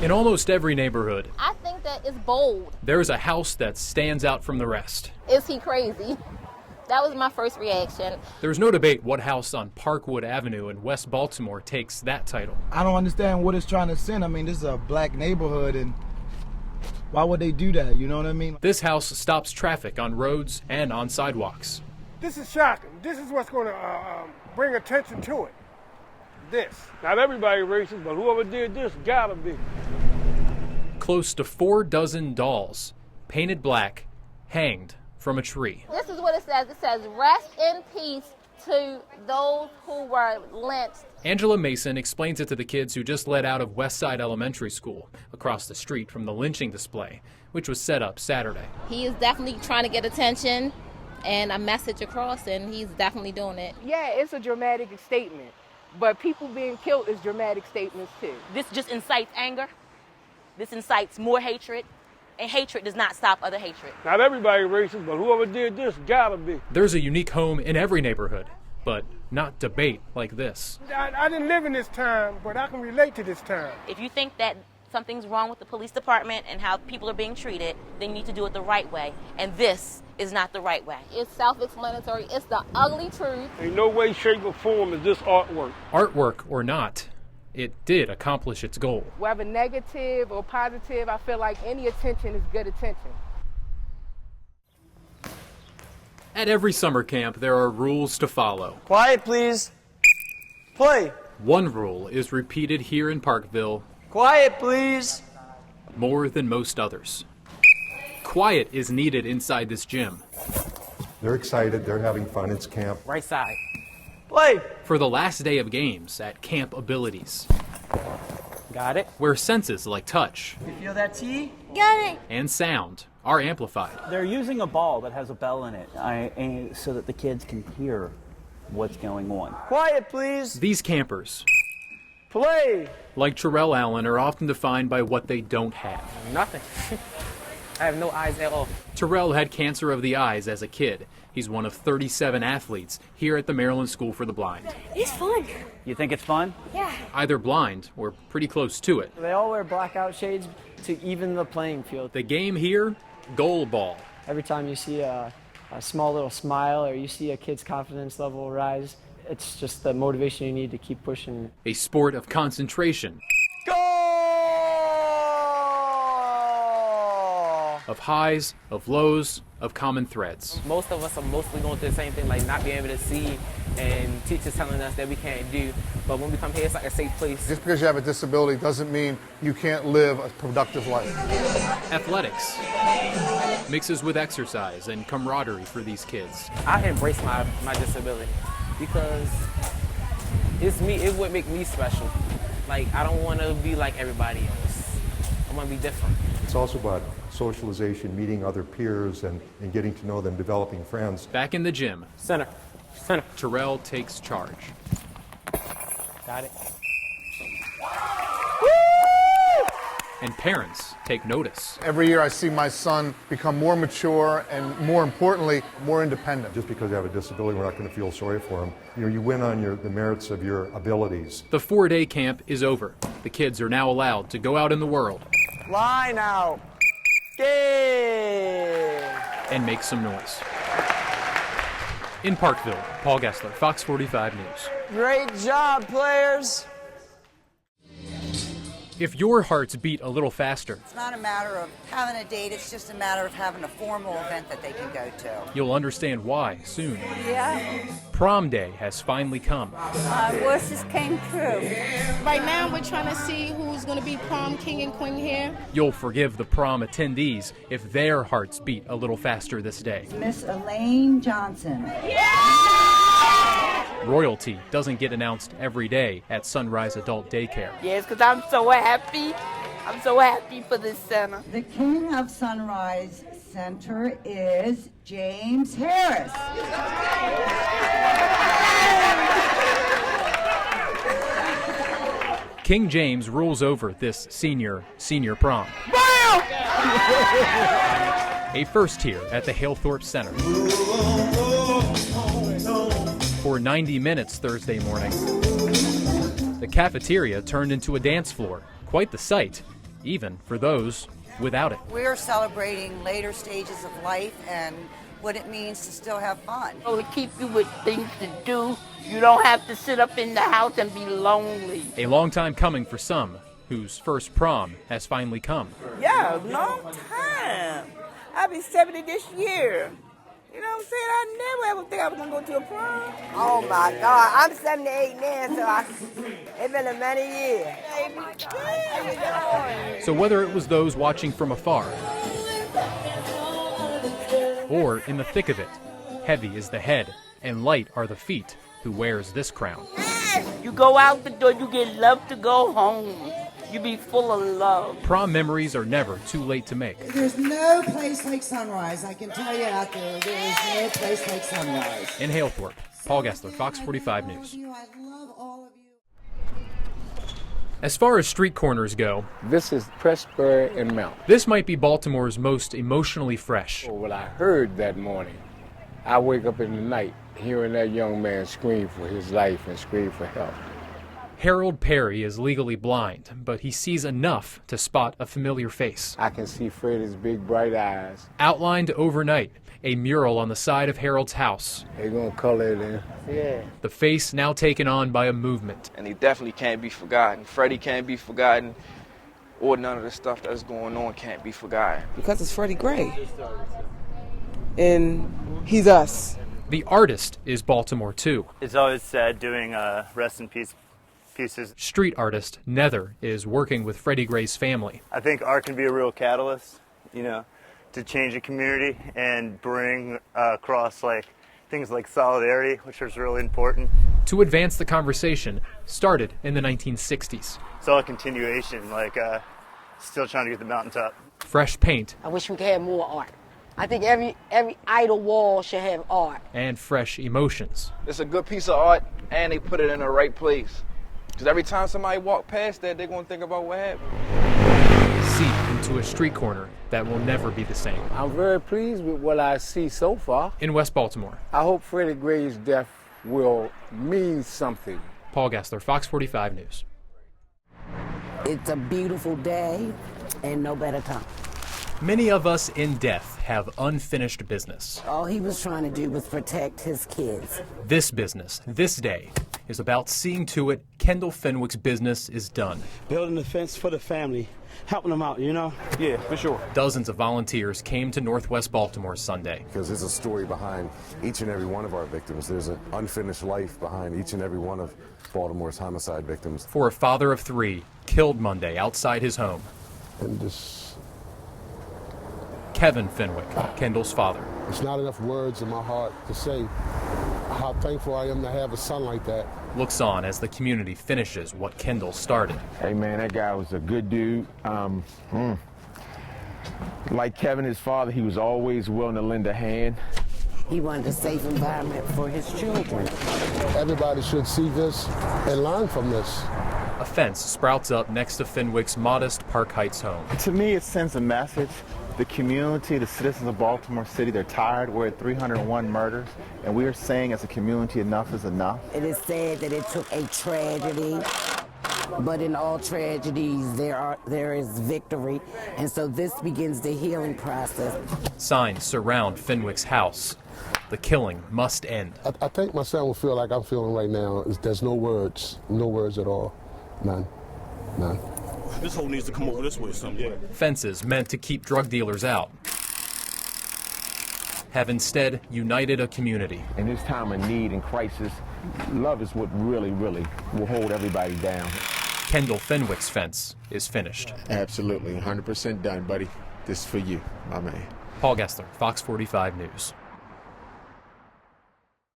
In almost every neighborhood, I think that it's bold. there's a house that stands out from the rest. Is he crazy? That was my first reaction. There's no debate what house on Parkwood Avenue in West Baltimore takes that title. I don't understand what it's trying to send. I mean, this is a black neighborhood, and why would they do that? You know what I mean? This house stops traffic on roads and on sidewalks. This is shocking. This is what's going to bring attention to it. This. Not everybody racist, but whoever did this gotta be. Close to 4 dozen dolls, painted black, hanged from a tree. This is what it says. It says, rest in peace to those who were lynched. Angela Mason explains it to the kids who just let out of Westside Elementary School, across the street from the lynching display, which was set up Saturday. He is definitely trying to get attention and a message across, and he's definitely doing it. Yeah, it's a dramatic statement, but people being killed is dramatic statements too. This just incites anger. This incites more hatred. And hatred does not stop other hatred. Not everybody racist, but whoever did this gotta be. There's a unique home in every neighborhood, but not debate like this. I didn't live in this time, but I can relate to this time. If you think that something's wrong with the police department and how people are being treated, then you need to do it the right way. And this is not the right way. It's self-explanatory. It's the ugly truth. In no way, shape, or form is this artwork. Artwork or not, it did accomplish its goal. Whether negative or positive, I feel like any attention is good attention. At every summer camp, there are rules to follow. Quiet, please. Play. One rule is repeated here in Parkville Quiet, please. more than most others. Quiet is needed inside this gym. They're excited, they're having fun, it's camp. Right side. Play. For the last day of games at Camp Abilities, Got it. where senses like touch You feel that T? and sound are amplified. They're using a ball that has a bell in it so that the kids can hear what's going on. Quiet, please. These campers, Play. like Terrell Allen, are often defined by what they don't have. Nothing. I have no eyes at all. Terrell had cancer of the eyes as a kid. He's one of 37 athletes here at the Maryland School for the Blind. It's fun. You think it's fun? Yeah. Either blind or pretty close to it. They all wear blackout shades to even the playing field. The game here, goal ball. Every time you see a small little smile or you see a kid's confidence level rise, it's just the motivation you need to keep pushing. A sport of concentration, of highs, of lows, of common threads. Most of us are mostly going through the same thing, like not being able to see and teachers telling us that we can't do. But when we come here, it's like a safe place. Just because you have a disability doesn't mean you can't live a productive life. Athletics mixes with exercise and camaraderie for these kids. I embrace my disability because it's me. It would make me special. Like, I don't want to be like everybody else. I want to be different. It's also about socialization, meeting other peers and getting to know them, developing friends. Back in the gym, Center. Terrell takes charge. Got it. And parents take notice. Every year I see my son become more mature and, more importantly, more independent. Just because you have a disability, we're not going to feel sorry for them. You win on the merits of your abilities. The 4-day camp is over. The kids are now allowed to go out in the world Line out. Game. and make some noise. In Parkville, Paul Gessler, Fox 45 News. Great job, players. If your hearts beat a little faster, It's not a matter of having a date, it's just a matter of having a formal event that they can go to. you'll understand why soon. Yeah, Prom day has finally come. wishes came true. Right now, we're trying to see who's going to be prom king and queen here. You'll forgive the prom attendees if their hearts beat a little faster this day. Miss Elaine Johnson. Royalty doesn't get announced every day at Sunrise Adult Daycare. Yes, because I'm so happy. I'm so happy for this center. The king of Sunrise Center is James Harris. King James rules over this senior prom. A first here at the Halethorpe Center. For 90 minutes Thursday morning, the cafeteria turned into a dance floor. Quite the sight, even for those without it. We're celebrating later stages of life and what it means to still have fun. To keep you with things to do. You don't have to sit up in the house and be lonely. A long time coming for some, whose first prom has finally come. Yeah, long time. I'll be 70 this year. You know what I'm saying? I never ever think I was going to go to a prom. Oh, my God. I'm 78 now, so it's been a many years. So whether it was those watching from afar or in the thick of it, heavy is the head and light are the feet who wears this crown. You go out the door, you get love to go home. You be full of love. Prom memories are never too late to make. There's no place like Sunrise. I can tell you out there, there is no place like Sunrise. In Halethorpe, Paul Gessler, Fox 45 News. I love all of you. As far as street corners go, This is Pressburg and Mount. this might be Baltimore's most emotionally fresh. What I heard that morning, I wake up in the night hearing that young man scream for his life and scream for help. Harold Perry is legally blind, but he sees enough to spot a familiar face. I can see Freddie's big bright eyes. Outlined overnight, a mural on the side of Harold's house. They're gonna color it in. Yeah. The face now taken on by a movement. And he definitely can't be forgotten. Freddie can't be forgotten, or none of the stuff that's going on can't be forgotten. Because it's Freddie Gray. And he's us. The artist is Baltimore too. It's always sad doing rest in peace pieces. Street artist Nether is working with Freddie Gray's family. I think art can be a real catalyst, you know, to change a community and bring across like things like solidarity, which is really important. To advance the conversation, started in the 1960s. It's all a continuation, like still trying to get the mountaintop. Fresh paint. I wish we could have more art. I think every idle wall should have art. And fresh emotions. It's a good piece of art, and they put it in the right place. Because every time somebody walk past that, they're going to think about what happened. Seep into a street corner that will never be the same. I'm very pleased with what I see so far. In West Baltimore. I hope Freddie Gray's death will mean something. Paul Gessler, Fox 45 News. It's a beautiful day and no better time. Many of us in death have unfinished business. All he was trying to do was protect his kids. This business, this day, is about seeing to it Kendall Fenwick's business is done. Building a fence for the family, helping them out, you know? Yeah, for sure. Dozens of volunteers came to Northwest Baltimore Sunday. Because there's a story behind each and every one of our victims. There's an unfinished life behind each and every one of Baltimore's homicide victims. For a father of three, killed Monday outside his home. And this... Kevin Fenwick, Kendall's father. It's not enough words in my heart to say how thankful I am to have a son like that. Looks on as the community finishes what Kendall started. Hey man, that guy was a good dude. Like Kevin, his father, he was always willing to lend a hand. He wanted a safe environment for his children. Everybody should see this and learn from this. A fence sprouts up next to Fenwick's modest Park Heights home. To me, it sends a message. The community, the citizens of Baltimore City, they're tired. We're at 301 murders, and we are saying as a community enough is enough. It is said that it took a tragedy, but in all tragedies there is victory, and so this begins the healing process. Signs surround Fenwick's house. The killing must end. I think my son will feel like I'm feeling right now. There's no words at all. None. This hole needs to come over this way somewhere. Fences meant to keep drug dealers out have instead united a community. In this time of need and crisis, love is what really will hold everybody down. Kendall Fenwick's fence is finished. Absolutely, 100% done, buddy. This is for you, my man. Paul Gessler, Fox 45 News.